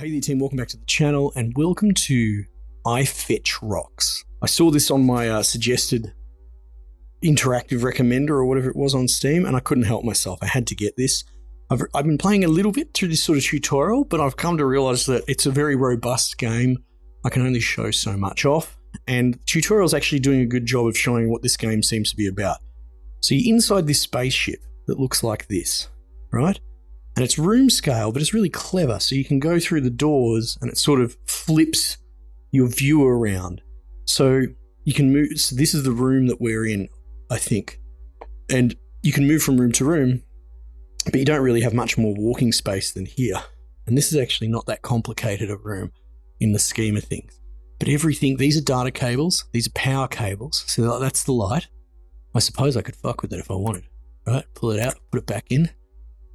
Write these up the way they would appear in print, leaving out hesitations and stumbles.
Well, hey there team, welcome back to the channel and welcome to I Fetch Rocks. I saw this on my suggested interactive recommender or whatever it was on Steam and I couldn't help myself. I had to get this. I've been playing a little bit through this sort of tutorial, but I've come to realize that it's a very robust game. I can only show so much off, and the tutorial's actually doing a good job of showing what this game seems to be about. So you're inside this spaceship that looks like this, right? And it's room scale, but it's really clever. So you can go through the doors and it sort of flips your view around. So you can move. So this is the room that we're in, I think. And you can move from room to room, but you don't really have much more walking space than here. And this is actually not that complicated a room in the scheme of things. But everything, these are data cables, these are power cables. So that's the light. I suppose I could fuck with it if I wanted, right? Pull it out, put it back in.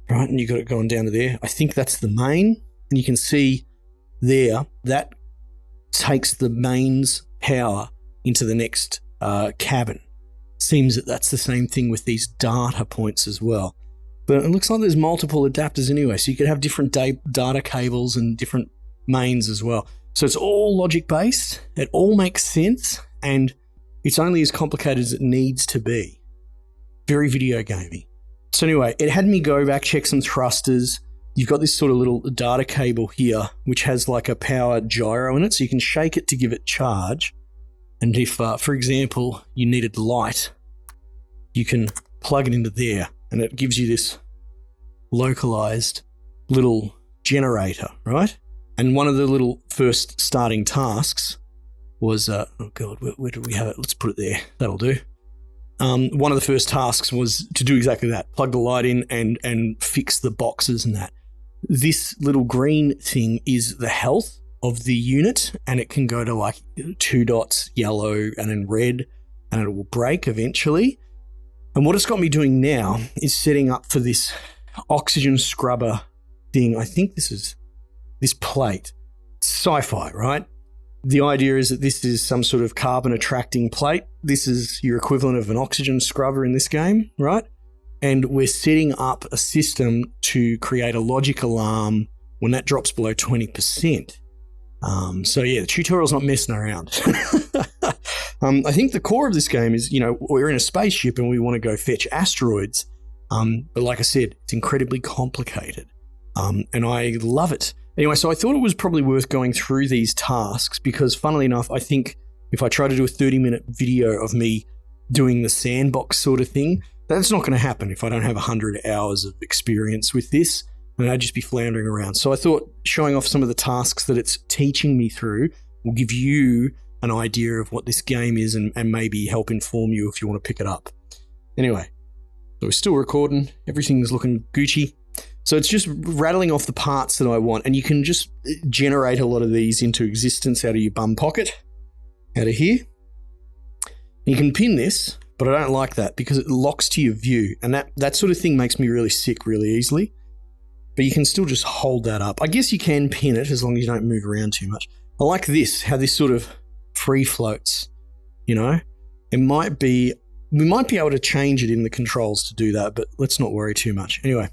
Right, and you've got it going down to there. I think that's the main, and you can see there, that takes the mains power into the next cabin. Seems that that's the same thing with these data points as well. But it looks like there's multiple adapters anyway, so you could have different data cables and different mains as well. So it's all logic-based, it all makes sense, and it's only as complicated as it needs to be. Very video gamey. So anyway, it had me go back, check some thrusters. You've got this sort of little data cable here, which has like a power gyro in it, so you can shake it to give it charge. And if, for example, you needed light, you can plug it into there, and it gives you this localized little generator, right? And one of the little first starting tasks was, oh God, where do we have it? Let's put it there. That'll do. One of the first tasks was to do exactly that, plug the light in and fix the boxes and that. This little green thing is the health of the unit, and it can go to like 2 dots, yellow and then red, and it will break eventually. And what it's got me doing now is setting up for this oxygen scrubber thing. I think this is this plate. It's sci-fi, right? The idea is that this is some sort of carbon attracting plate. This is your equivalent of an oxygen scrubber in this game, right? And we're setting up a system to create a logic alarm when that drops below 20%. So yeah, the tutorial's not messing around. I think the core of this game is, you know, we're in a spaceship and we want to go fetch asteroids. But like I said, it's incredibly complicated. And I love it. Anyway, so I thought it was probably worth going through these tasks because, funnily enough, I think if I try to do a 30-minute video of me doing the sandbox sort of thing, that's not going to happen if I don't have 100 hours of experience with this, and I'd just be floundering around. So I thought showing off some of the tasks that it's teaching me through will give you an idea of what this game is and maybe help inform you if you want to pick it up. Anyway, so we're still recording. Everything's looking Gucci. So it's just rattling off the parts that I want, and you can just generate a lot of these into existence out of your bum pocket, out of here. You can pin this, but I don't like that because it locks to your view, and that sort of thing makes me really sick really easily. But you can still just hold that up. I guess you can pin it as long as you don't move around too much. I like this, how this sort of free floats, you know? We might be able to change it in the controls to do that, but let's not worry too much. Anyway.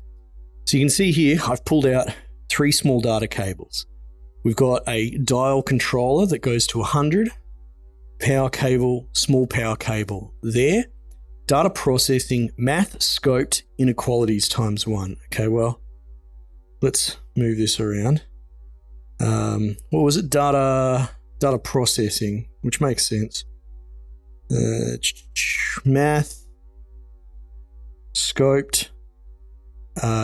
So you can see here, I've pulled out 3 small data cables. We've got a dial controller that goes to 100, power cable, small power cable there, data processing, math scoped inequalities times 1. Okay, well, let's move this around. What was it? Data processing, which makes sense. Math scoped.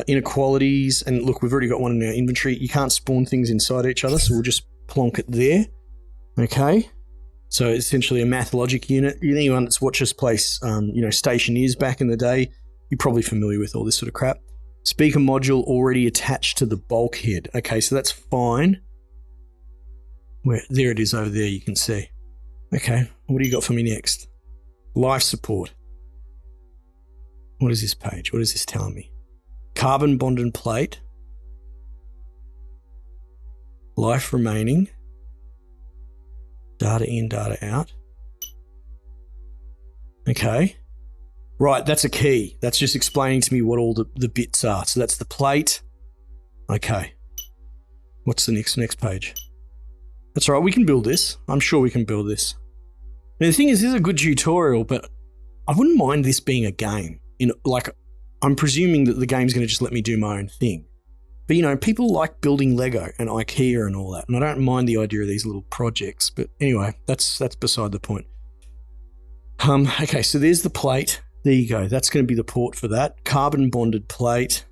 Inequalities, and look, we've already got one in our inventory. You can't spawn things inside each other, so we'll just plonk it there. Okay, so essentially a math logic unit. Anyone that's watched us play, Station Is back in the day, you're probably familiar with all this sort of crap. Speaker module already attached to the bulkhead. Okay, so that's fine. There it is over there, you can see. Okay, what do you got for me next? Life support. What is this page? What is this telling me? Carbon bonded plate, life remaining, data in, data out. Okay, right, that's a key. That's just explaining to me what all the bits are. So that's the plate. Okay, What's the next page? That's all right, we can build this. I'm sure we can build this. Now, the thing is, this is a good tutorial, but I wouldn't mind this being a game. Like, I'm presuming that the game's going to just let me do my own thing. But, you know, people like building Lego and IKEA and all that, and I don't mind the idea of these little projects. But anyway, that's beside the point. Okay, so there's the plate. There you go. That's going to be the port for that. Carbon bonded plate.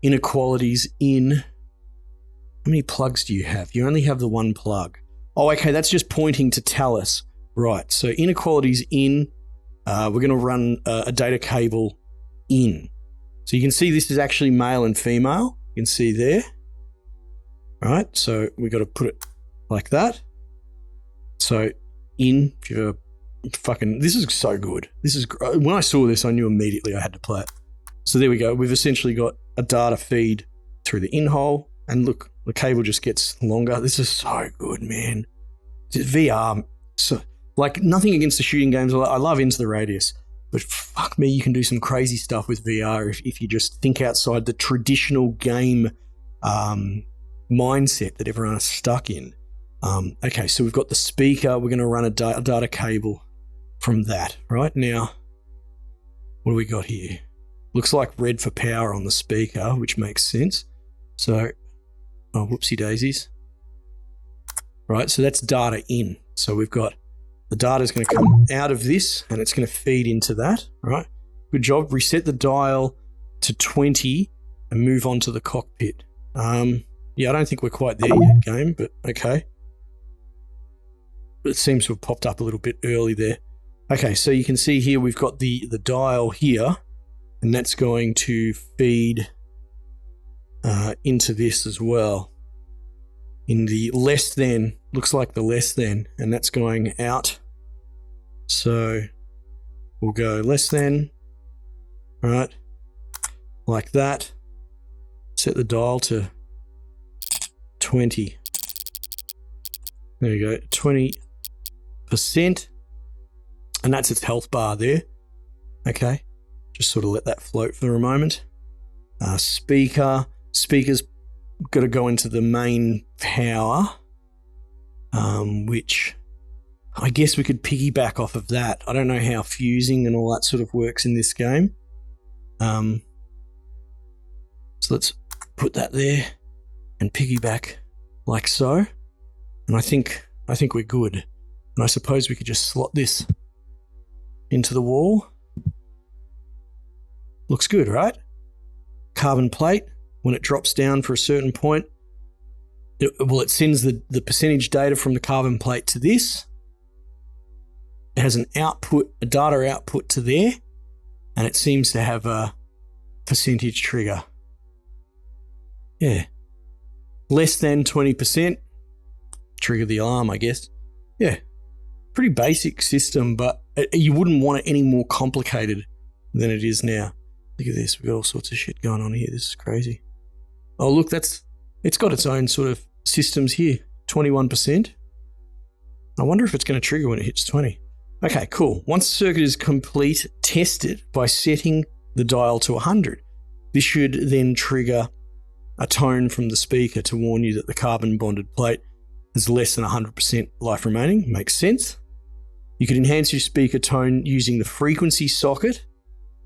Inequalities in. How many plugs do you have? You only have the one plug. Oh, okay, that's just pointing to tell us. Right, so inequalities in. We're going to run a data cable in. So you can see this is actually male and female. You can see there. All right, so we got to put it like that. So in, if you're fucking, this is so good. This is, when I saw this, I knew immediately I had to play it. So there we go. We've essentially got a data feed through the in hole, and look, the cable just gets longer. This is so good, man. VR, so like nothing against the shooting games. I love Into the Radius, but fuck me, you can do some crazy stuff with VR if you just think outside the traditional game mindset that everyone is stuck in. Okay, so we've got the speaker. We're going to run a data cable from that. Right now, what do we got here? Looks like red for power on the speaker, which makes sense. So, oh, whoopsie daisies. Right, so that's data in. So we've got the data is going to come out of this and it's going to feed into that. Right, good job. Reset the dial to 20 and move on to the cockpit. Yeah, I don't think we're quite there yet, game, but okay. But it seems to have popped up a little bit early there. Okay, so you can see here we've got the dial here, and that's going to feed into this as well. In the less than, looks like the less than, and that's going out. So we'll go less than, right, like that. Set the dial to 20. There you go, 20%. And that's its health bar there. Okay, just sort of let that float for a moment. Speaker's got to go into the main power, which I guess we could piggyback off of that. I don't know how fusing and all that sort of works in this game. So let's put that there and piggyback like so. And I think we're good. And I suppose we could just slot this into the wall. Looks good, right? Carbon plate. When it drops down for a certain point, it sends the percentage data from the carbon plate to this. It has an output, a data output to there, and it seems to have a percentage trigger. Yeah. Less than 20%, trigger the alarm, I guess. Yeah. Pretty basic system, but you wouldn't want it any more complicated than it is now. Look at this, we've got all sorts of shit going on here. This is crazy. Oh, look, it's got its own sort of systems here. 21%. I wonder if it's going to trigger when it hits 20. Okay, cool. Once the circuit is complete, test it by setting the dial to 100. This should then trigger a tone from the speaker to warn you that the carbon bonded plate has less than 100% life remaining. Makes sense. You could enhance your speaker tone using the frequency socket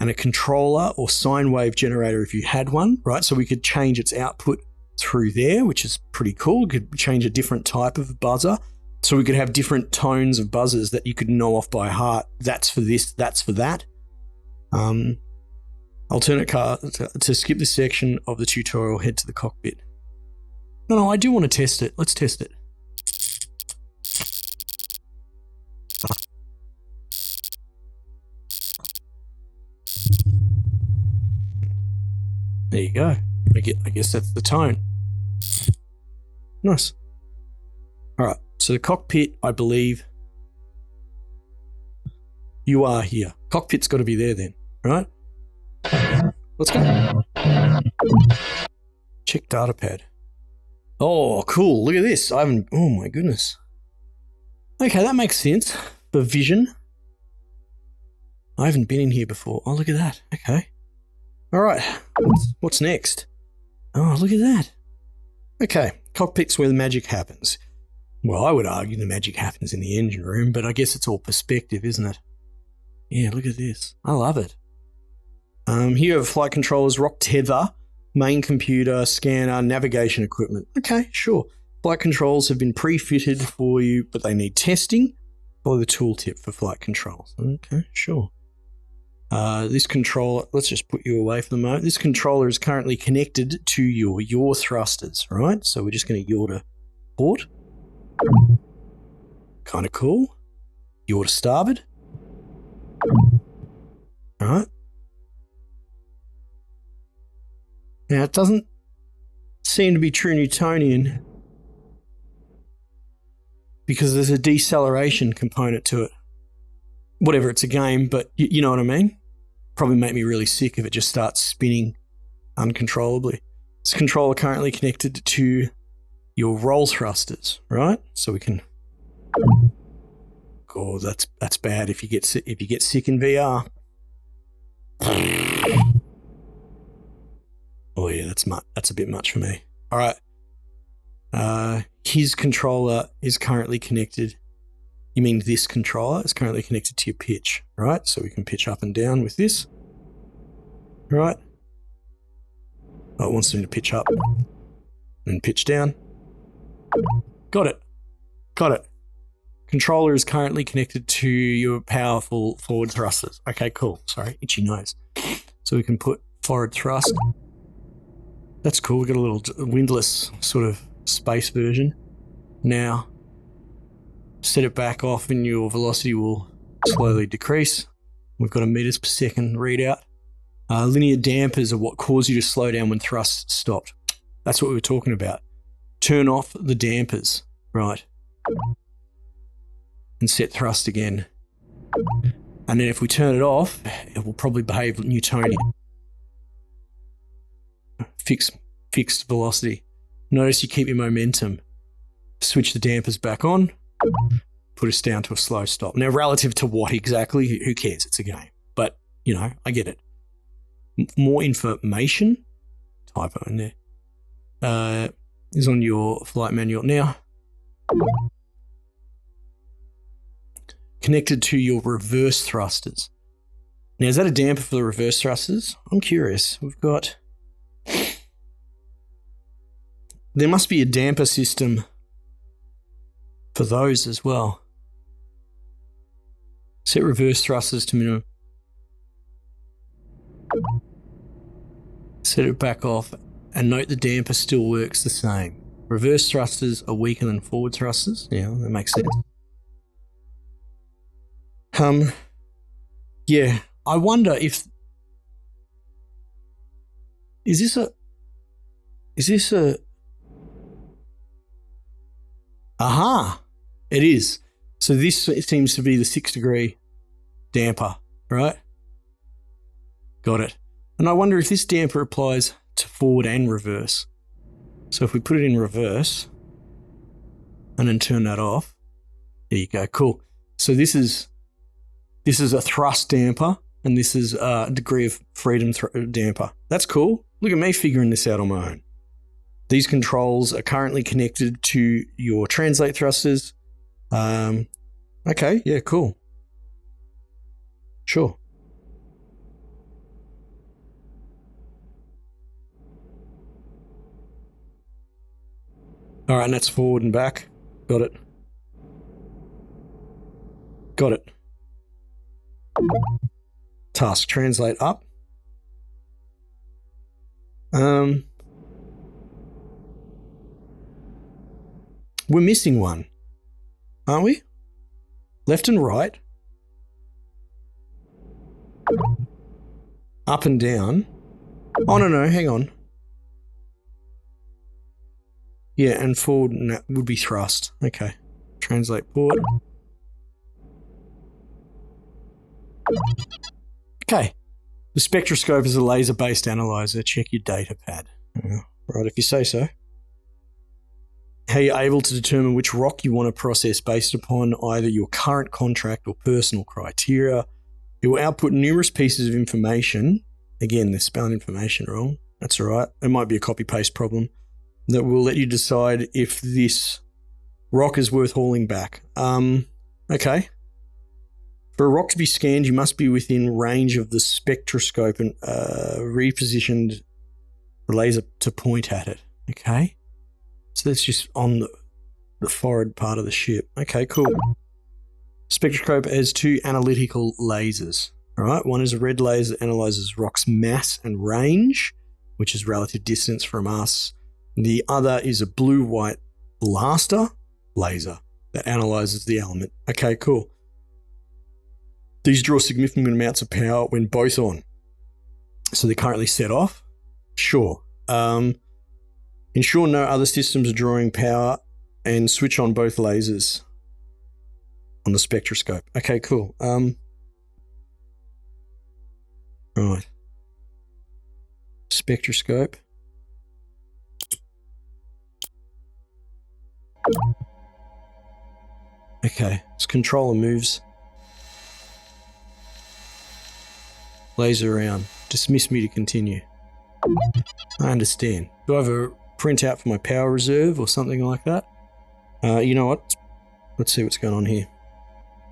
and a controller or sine wave generator if you had one, right? So we could change its output through there, which is pretty cool. We could change a different type of buzzer. So we could have different tones of buzzers that you could know off by heart. That's for this, that's for that. Alternate car, to skip this section of the tutorial, head to the cockpit. No, I do want to test it. Let's test it. There you go. I guess that's the tone. Nice. All right. So the cockpit, I believe you are here. Cockpit's got to be there then, right? Let's go. Check data pad. Oh, cool. Look at this. Oh my goodness. Okay, that makes sense for vision. I haven't been in here before. Oh, look at that. Okay. All right. What's next? Oh, look at that. Okay, cockpit's where the magic happens. Well, I would argue the magic happens in the engine room, but I guess it's all perspective, isn't it? Yeah, look at this. I love it. Here you have flight controllers, rock tether, main computer, scanner, navigation equipment. Okay, sure. Flight controls have been pre-fitted for you, but they need testing. Follow the tooltip for flight controls. Okay, sure. This controller, let's just put you away for the moment. This controller is currently connected to your yaw thrusters, right? So we're just going to yaw to port. Kind of cool. Yaw to starboard. All right. Now, it doesn't seem to be true Newtonian because there's a deceleration component to it. Whatever, it's a game, but you know what I mean? Probably make me really sick if it just starts spinning uncontrollably. This controller currently connected to your roll thrusters, right? So we can... Oh, that's bad if you get sick in VR. Oh yeah, that's a bit much for me. All right. His controller is currently connected. You mean this controller is currently connected to your pitch, right? So we can pitch up and down with this, right? Oh, it wants me to pitch up and pitch down. Got it. Got it. Controller is currently connected to your powerful forward thrusters. Okay, cool. Sorry, itchy nose. So we can put forward thrust. That's cool. We've got a little windlass sort of space version. Now, set it back off and your velocity will slowly decrease. We've got a meters per second readout. Linear dampers are what cause you to slow down when thrust stopped. That's what we were talking about. Turn off the dampers, right? And set thrust again. And then if we turn it off, it will probably behave Newtonian. Fixed velocity. Notice you keep your momentum. Switch the dampers back on. Put us down to a slow stop. Now, relative to what exactly? Who cares? It's a game. But, you know, I get it. More information. Typo in there. Is on your flight manual. Now, connected to your reverse thrusters. Now, is that a damper for the reverse thrusters? I'm curious. We've got... There must be a damper system for those as well. Set reverse thrusters to minimum. Set it back off and note the damper still works the same. Reverse thrusters are weaker than forward thrusters. Yeah, that makes sense. Yeah, I wonder if... Is this a... Aha! It is. So this seems to be the 6-degree damper, right? Got it. And I wonder if this damper applies to forward and reverse. So if we put it in reverse and then turn that off, there you go, cool. So this is a thrust damper and this is a degree of freedom damper. That's cool. Look at me figuring this out on my own. These controls are currently connected to your translate thrusters. Okay, yeah, cool. Sure. All right, and that's forward and back. Got it. Got it. Task translate up. We're missing one, aren't we? Left and right. Up and down. Oh, no, hang on. Yeah, and forward and that would be thrust. Okay. Translate port. Okay. The spectroscope is a laser-based analyzer. Check your data pad. Right, if you say so. How you're able to determine which rock you want to process based upon either your current contract or personal criteria. It will output numerous pieces of information. Again, they're spelling information wrong. That's all right. It might be a copy-paste problem that will let you decide if this rock is worth hauling back. Okay. For a rock to be scanned, you must be within range of the spectroscope and repositioned the laser to point at it. Okay. So that's just on the forward part of the ship. Okay, cool. Spectroscope has two analytical lasers. All right, one is a red laser that analyzes rock's mass and range, which is relative distance from us. The other is a blue-white blaster laser that analyzes the element. Okay, cool. These draw significant amounts of power when both on. So they're currently set off? Sure. Ensure no other systems are drawing power and switch on both lasers on the spectroscope. Okay, cool. Right. Spectroscope. Okay, this controller moves. Laser around. Dismiss me to continue. I understand. Do I have a printout for my power reserve or something like that? You know what? Let's see what's going on here.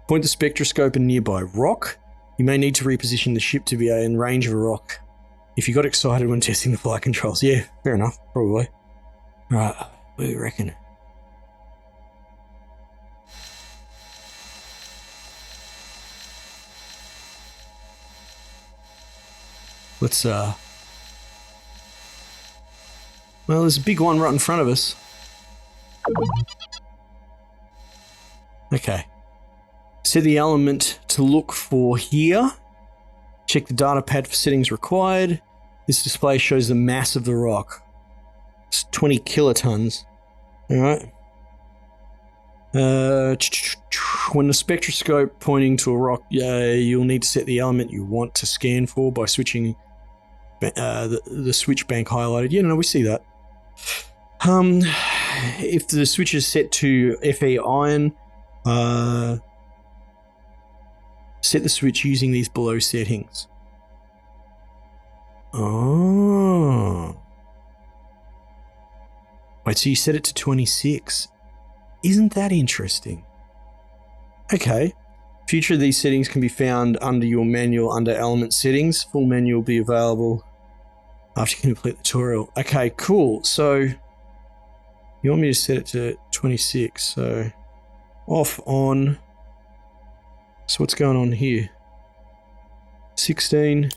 Point the spectroscope at a nearby rock. You may need to reposition the ship to be in range of a rock. If you got excited when testing the flight controls. Yeah, fair enough, probably. Right, what do you reckon? Let's, well, there's a big one right in front of us. Okay. Set the element to look for here. Check the data pad for settings required. This display shows the mass of the rock. It's 20 kilotons. Alright. When the spectroscope pointing to a rock, you'll need to set the element you want to scan for by switching the switch bank highlighted. Yeah, no, we see that. If the switch is set to Fe iron, set the switch using these below settings. Oh. Wait, so you set it to 26. Isn't that interesting? Okay. Future of these settings can be found under your manual under element settings. Full menu will be available after you complete the tutorial. Okay, cool. So you want me to set it to 26. So off, on. So what's going on here? 16.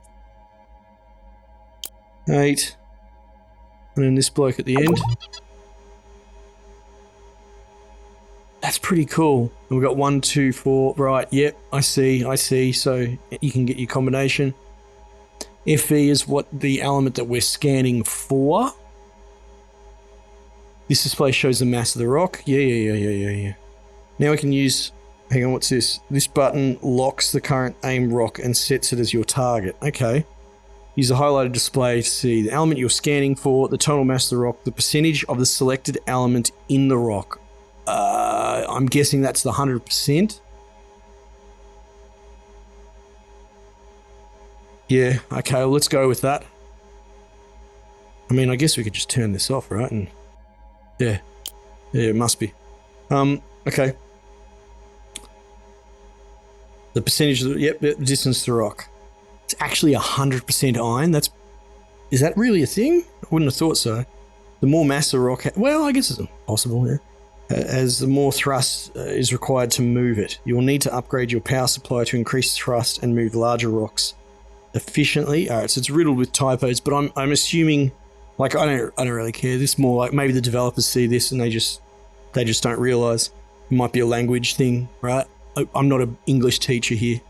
8. And then this bloke at the end. That's pretty cool. And we've got 1, 2, 4. Right, yep, I see. So you can get your combination. Fe is what the element that we're scanning for. This display shows the mass of the rock. Yeah. Now we can use... Hang on, what's this? This button locks the current aim rock and sets it as your target. Okay. Use the highlighted display to see the element you're scanning for, the total mass of the rock, the percentage of the selected element in the rock. I'm guessing that's the 100%. Yeah, okay, well, let's go with that. I mean, I guess we could just turn this off, right? And yeah, it must be. Okay. The percentage of the distance to the rock. It's actually 100% iron. Is that really a thing? I wouldn't have thought so. The more mass the rock, well, I guess it's possible, yeah. As the more thrust is required to move it. You will need to upgrade your power supply to increase thrust and move larger rocks efficiently. All right, so it's riddled with typos, but I'm assuming, like, I don't really care. This is more like maybe the developers see this and they just don't realize. It might be a language thing, right? I'm not an English teacher here.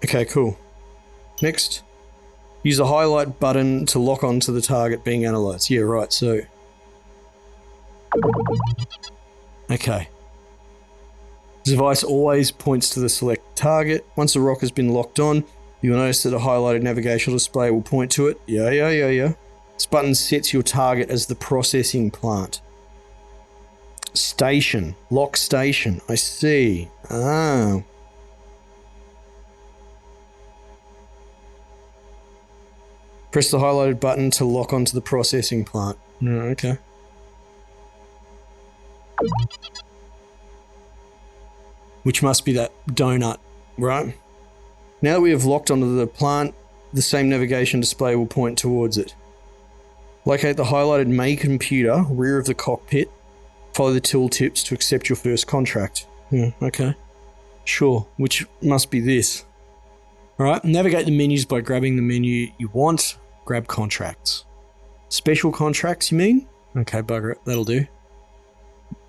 Okay, cool. Next, use the highlight button to lock onto the target being analyzed. Yeah, right, so... Okay. This device always points to the select target. Once the rock has been locked on, you'll notice that a highlighted navigational display will point to it. Yeah. This button sets your target as the processing plant. Station. Lock station. I see. Ah. Press the highlighted button to lock onto the processing plant. Oh, okay. Which must be that donut, right? Now that we have locked onto the plant, the same navigation display will point towards it. Locate the highlighted May computer, rear of the cockpit. Follow the tooltips to accept your first contract. Okay. Sure, which must be this. Alright, navigate the menus by grabbing the menu you want. Grab contracts. Special contracts, you mean? Okay, bugger it, that'll do.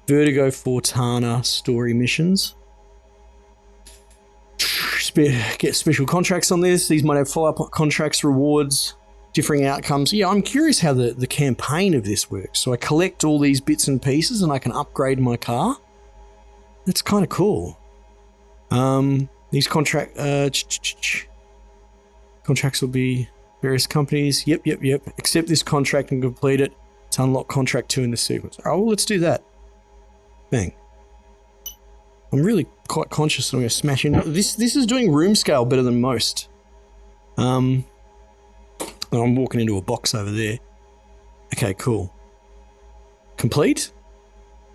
Veritigo Fortana story missions. Get special contracts on this. These might have follow-up contracts, rewards, differing outcomes. Yeah, I'm curious how the campaign of this works. So I collect all these bits and pieces and I can upgrade my car. That's kind of cool. These contracts will be various companies. Yep. Accept this contract and complete it to unlock contract 2 in the sequence. All right, well, let's do that. Bang. I'm really quite conscious that I'm going to smash into this. This is doing room scale better than most. I'm walking into a box over there. Okay, cool. Complete.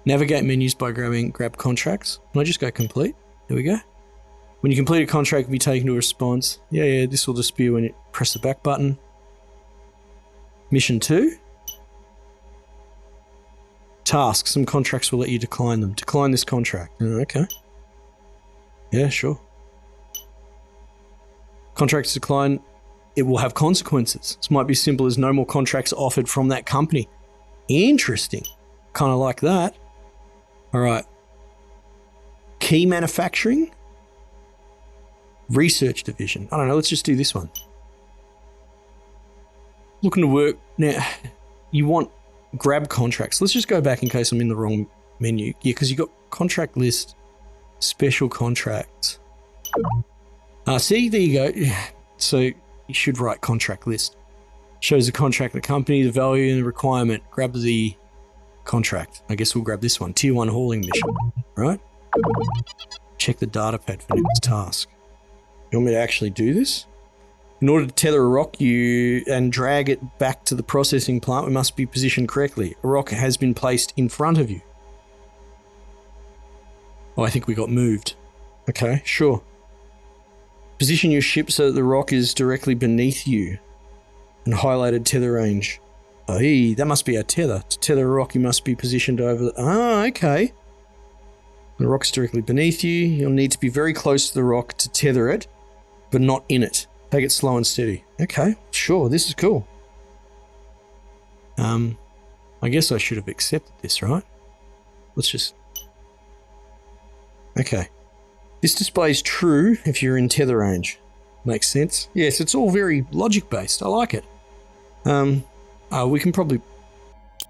Navigate menus by grab contracts. Can I just go complete? There we go. When you complete a contract, will be taken to a response. Yeah, this will disappear when you press the back button. Mission 2. Task. Some contracts will let you decline them. Decline this contract. Okay. Yeah, sure. Contracts decline. It will have consequences. This might be simple as no more contracts offered from that company. Interesting. Kind of like that. All right. Key manufacturing. Research division. I don't know. Let's just do this one. Looking to work. Now, you want grab contracts. Let's just go back in case I'm in the wrong menu. Yeah, because you got contract list, special contracts. See, there you go. So you should write contract list. Shows the contract, the company, the value, and the requirement. Grab the contract. I guess we'll grab this one. Tier 1 hauling mission. Right? Check the data pad for next task. You want me to actually do this? In order to tether a rock and drag it back to the processing plant, we must be positioned correctly. A rock has been placed in front of you. Oh, I think we got moved. Okay, sure. Position your ship so that the rock is directly beneath you. And highlighted tether range. Oh, that must be our tether. To tether a rock, you must be positioned over the... Ah, okay. The rock's directly beneath you. You'll need to be very close to the rock to tether it, but not in it. Take it slow and steady. Okay, sure, this is cool. I guess I should have accepted this, right? Let's just... Okay. This displays true if you're in tether range. Makes sense. Yes, it's all very logic-based. I like it. We can probably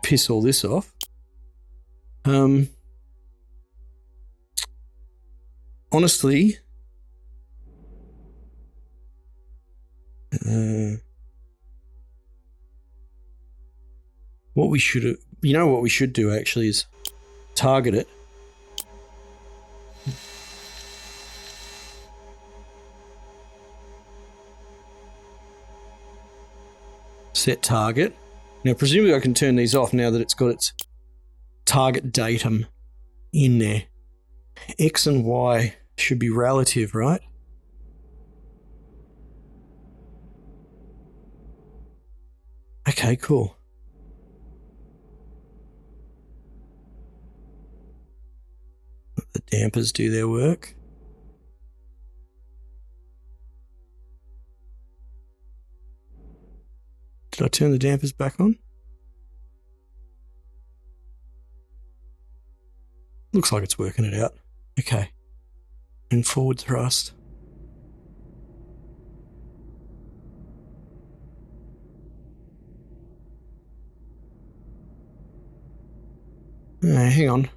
piss all this off. Honestly... what we should have, what we should do actually is target it. Set target. Now, presumably I can turn these off now that it's got its target datum in there. X and Y should be relative, right? Okay, cool. Let the dampers do their work. Did I turn the dampers back on? Looks like it's working it out. Okay. And forward thrust. Hang on.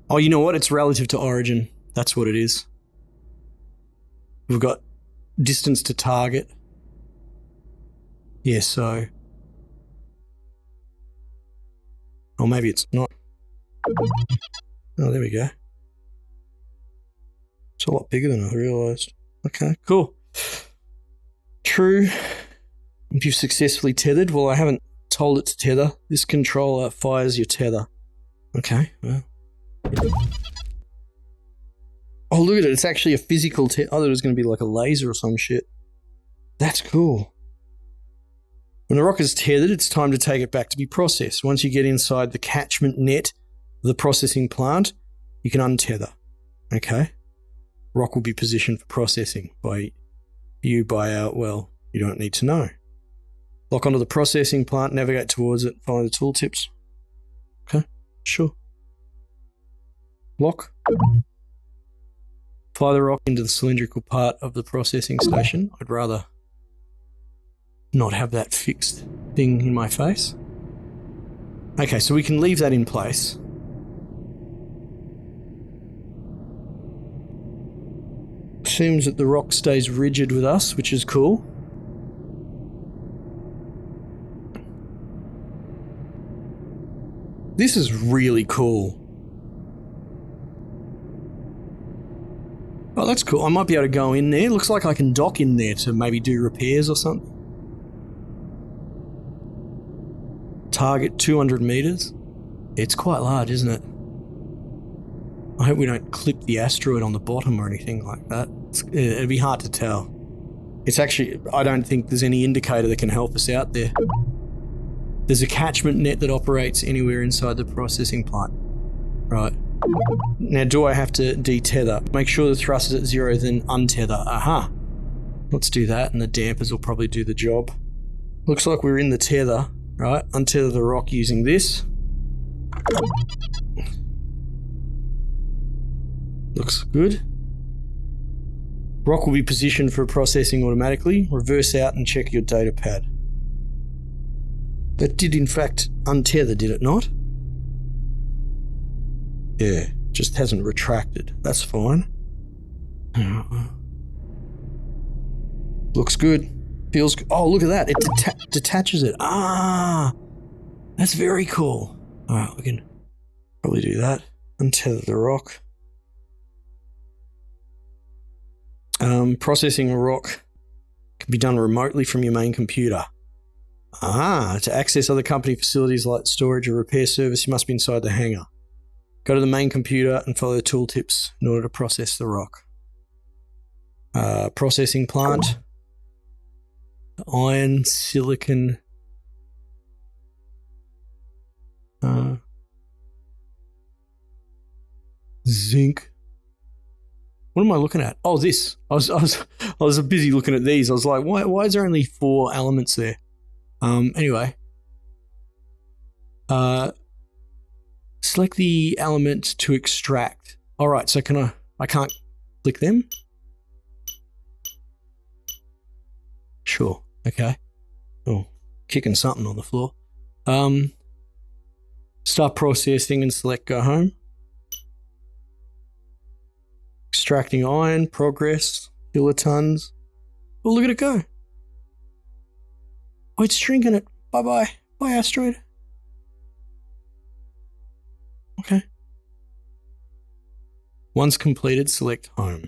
Oh, you know what? It's relative to origin. That's what it is. We've got distance to target. Yeah, so... Or maybe it's not. Oh, there we go. It's a lot bigger than I realised. Okay, cool. True. If you've successfully tethered, well, I haven't told it to tether. This controller fires your tether. Okay, well. Oh, look at it. It's actually a physical tether. I thought it was going to be like a laser or some shit. That's cool. When the rock is tethered, it's time to take it back to be processed. Once you get inside the catchment net of the processing plant, you can untether. Okay? Rock will be positioned for processing by you, well, you don't need to know. Lock onto the processing plant, navigate towards it, follow the tooltips. Okay, sure. Lock. Fly the rock into the cylindrical part of the processing station. I'd rather not have that fixed thing in my face. Okay, so we can leave that in place. Assumes that the rock stays rigid with us, which is cool. This is really cool. Oh, that's cool. I might be able to go in there. Looks like I can dock in there to maybe do repairs or something. Target 200 meters. It's quite large, isn't it? I hope we don't clip the asteroid on the bottom or anything like that. It'd be hard to tell. It's actually, I don't think there's any indicator that can help us out there. There's a catchment net that operates anywhere inside the processing plant. Right. Now, do I have to detether? Make sure the thrust is at 0, then untether. Aha. Let's do that, and the dampers will probably do the job. Looks like we're in the tether, right? Untether the rock using this. Looks good. Rock will be positioned for processing automatically. Reverse out and check your data pad. That did in fact untether, did it not? Yeah, just hasn't retracted. That's fine. Looks good. Feels good. Oh, look at that. It detaches it. Ah, that's very cool. All right, we can probably do that. Untether the rock. Processing a rock can be done remotely from your main computer. Ah, to access other company facilities like storage or repair service, you must be inside the hangar. Go to the main computer and follow the tooltips in order to process the rock. Processing plant. Iron, silicon. Zinc. What am I looking at? Oh, this. I was busy looking at these. I was like, why is there only 4 elements there? Anyway. Select the element to extract. All right, so I can't click them? Sure, okay. Oh, kicking something on the floor. Start processing and select go home. Extracting iron, progress, kilotons. Oh, look at it go. Oh, it's shrinking it. Bye-bye. Bye, asteroid. Okay. Once completed, select home.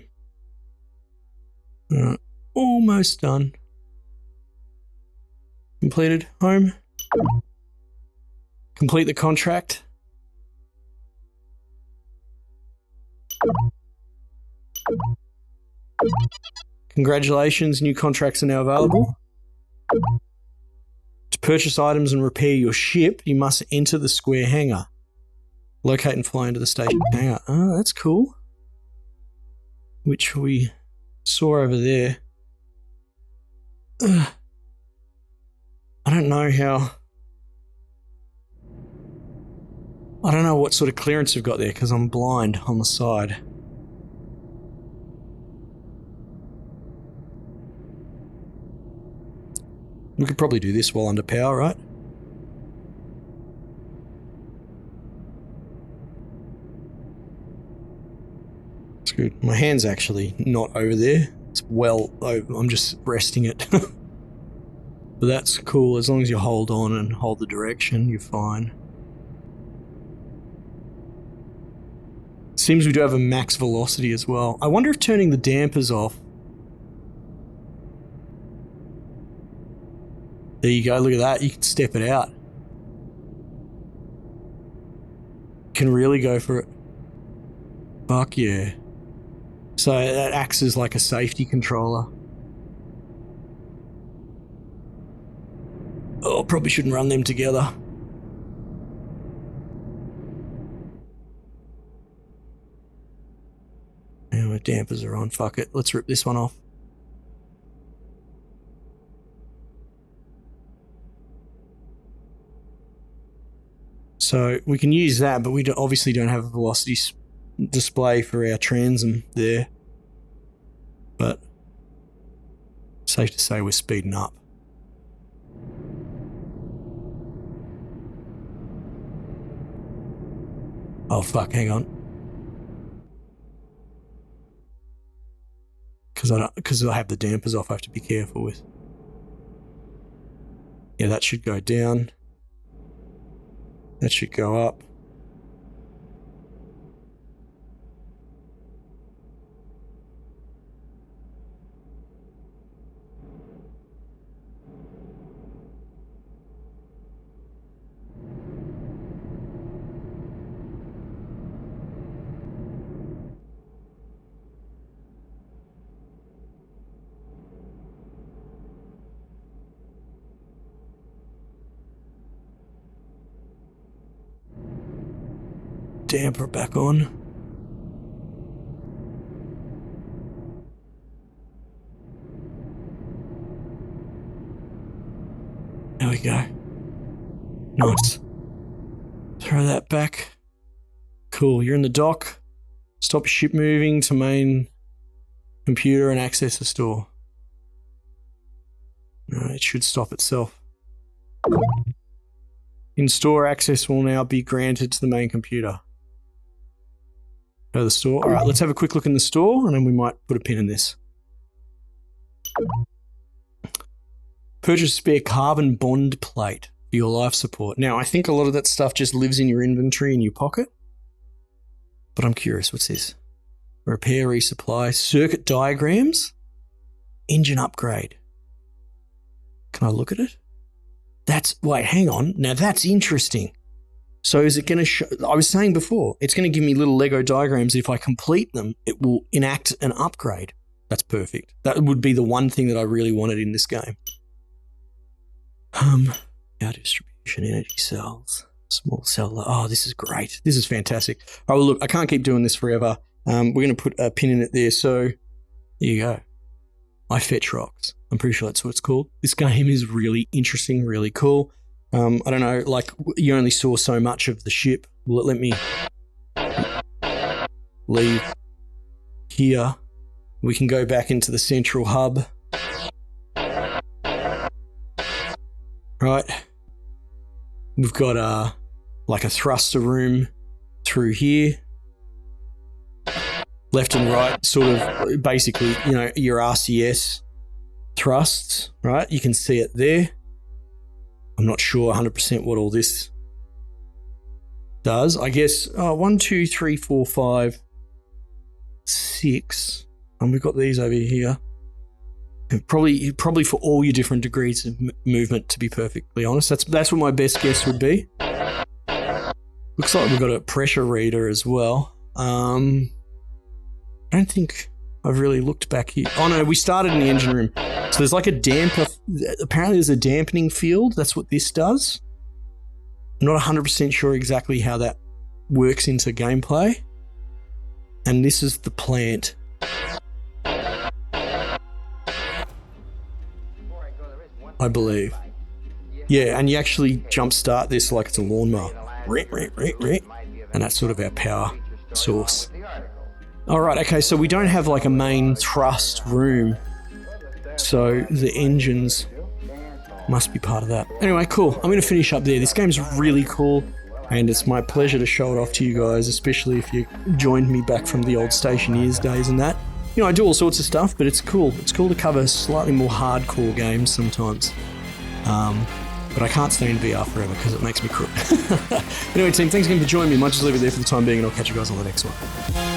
Almost done. Completed, home. Complete the contract. Congratulations, new contracts are now available. To purchase items and repair your ship, you must enter the square hangar. Locate and fly into the station hangar. Oh, that's cool. Which we saw over there. I don't know how... I don't know what sort of clearance we've got there because I'm blind on the side. We could probably do this while under power, right? It's good. My hand's actually not over there. It's well over. I'm just resting it. But that's cool. As long as you hold on and hold the direction, you're fine. Seems we do have a max velocity as well. I wonder if turning the dampers off. There you go, look at that. You can step it out. Can really go for it. Fuck yeah. So that acts as like a safety controller. Oh, probably shouldn't run them together. And my dampers are on, fuck it. Let's rip this one off. So we can use that, but we obviously don't have a velocity display for our transom there. But safe to say we're speeding up. Oh fuck, hang on. Because I have the dampers off, I have to be careful with. Yeah, that should go down. That should go up. Damper back on. There we go. Nice. Throw that back. Cool, you're in the dock. Stop ship moving to main computer and access the store. No, it should stop itself. In-store access will now be granted to the main computer. Go to the store. All right, let's have a quick look in the store and then we might put a pin in this. Purchase a spare carbon bond plate for your life support. Now, I think a lot of that stuff just lives in your inventory in your pocket. But I'm curious, what's this? Repair, resupply, circuit diagrams, engine upgrade. Can I look at it? Wait, hang on. Now that's interesting. So is it going to show, I was saying before, it's going to give me little Lego diagrams. If I complete them, it will enact an upgrade. That's perfect. That would be the one thing that I really wanted in this game. Power distribution, energy cells, small cell. Oh, this is great. This is fantastic. Oh, well, look, I can't keep doing this forever. We're going to put a pin in it there. So there you go. I fetch rocks. I'm pretty sure that's what it's called. This game is really interesting, really cool. I don't know, like you only saw so much of the ship. Will it let me leave here? We can go back into the central hub. Right. We've got like a thruster room through here. Left and right, sort of basically, you know, your RCS thrusts, right? You can see it there. I'm not sure 100% what all this does. I guess 1, 2, 3, 4, 5, 6, and we've got these over here. And probably for all your different degrees of movement, to be perfectly honest. That's what my best guess would be. Looks like we've got a pressure reader as well. I don't think I've really looked back here. Oh no, we started in the engine room. So there's like a damper, apparently there's a dampening field. That's what this does. I'm not 100% sure exactly how that works into gameplay. And this is the plant. I believe. Yeah, and you actually jump start this like it's a lawnmower. And that's sort of our power source. Alright, okay, so we don't have like a main thrust room. So the engines must be part of that. Anyway, cool. I'm going to finish up there. This game's really cool, and it's my pleasure to show it off to you guys, especially if you joined me back from the old Stationeers days and that. You know, I do all sorts of stuff, but it's cool. It's cool to cover slightly more hardcore games sometimes. But I can't stay in VR forever because it makes me crook. Anyway, team, thanks again for joining me. Might just leave it there for the time being, and I'll catch you guys on the next one.